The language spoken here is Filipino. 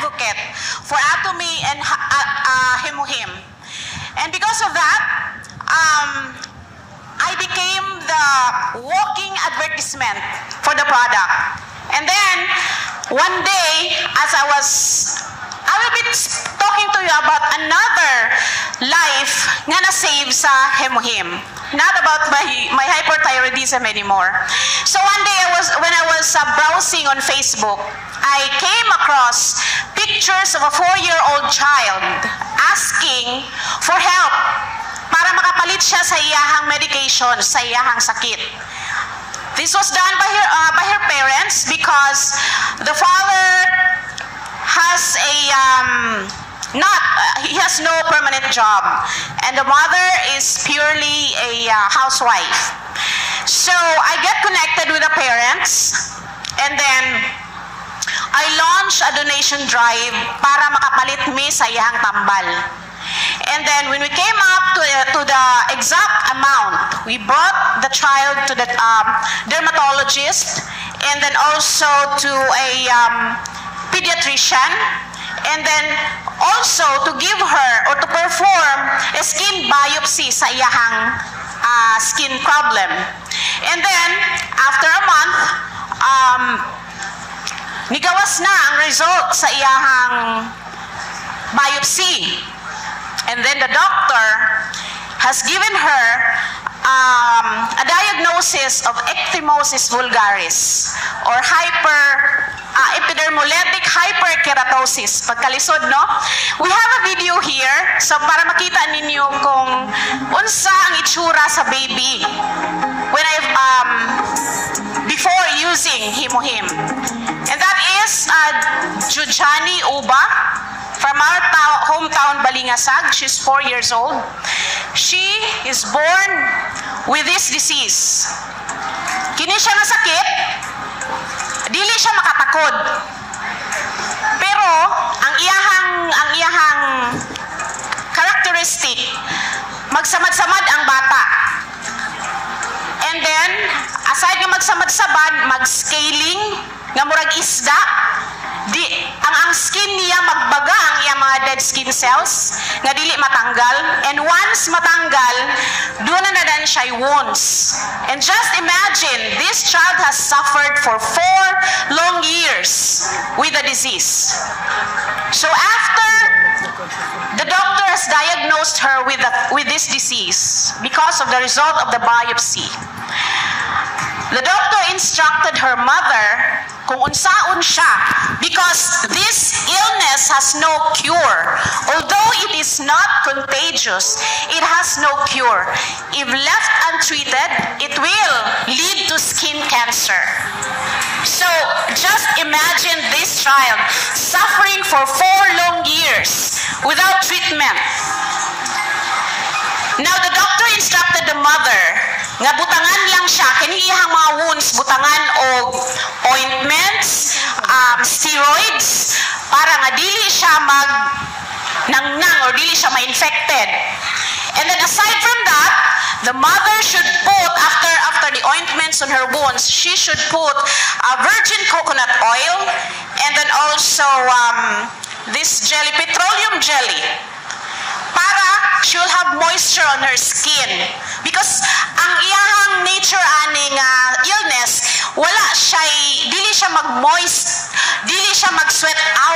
advocate for atomy and hemohim. And because of that, I became the walking advertisement for the product. And then, one day, as I will be talking to you about another life nga na-save sa hemohim. Not about my hyperthyroidism anymore. So one day, when I was browsing on Facebook, I came across pictures of a 4-year-old child asking for help para makapalit siya sa iyahang medication, sa iyahang sakit. This was done by her parents because the father has he has no permanent job, and the mother is purely a housewife. So I get connected with the parents, and then I launch a donation drive para makapalit mi sa iyang tambal. And then when we came up to the exact amount, we brought the child to the dermatologist, and then also to a pediatrician, and then also to give her or to perform a skin biopsy sa iyahang skin problem. And then after a month, nigawas na ang result sa iyahang biopsy. And then the doctor has given her a diagnosis of ecthymosis vulgaris or epidermolytic hyperkeratosis. Pagkalisod, no? We have a video here so para makita ninyo kung unsa ang itsura sa baby when before using hemohim. And that is Jujani Uba from our hometown Balingasag. She's 4 years old. She is born with this disease. Kini siya nga sakit, dili siya makatakod. Pero ang iyahang characteristic, magsamad-samad ang bata. And then aside nga magsamad-samad, mag-scaling nga murag isda. Ang skin niya magbaga ang iyang mga dead skin cells nga dili matanggal, and once matanggal doon na dan siya wounds. And just imagine, this child has suffered for 4 long years with the disease. So after the doctor has diagnosed her with this disease because of the result of the biopsy, the doctor instructed her mother kung unsaon siya, because this illness has no cure. Although it is not contagious, it has no cure. If left untreated, it will lead to skin cancer. So just imagine this child suffering for 4 long years without treatment. Now the doctor instructed the mother nga butangan lang siya kini iyang mga wounds, butangan og ointments, steroids para nga dili siya nang or dili siya ma-infected. And then aside from that, the mother should put after the ointments on her wounds, she should put virgin coconut oil, and then also this jelly, petroleum jelly, para she will have moisture on her skin. Because ang iyahang nature aning illness, dili siya mag-moist, dili siya mag-sweat out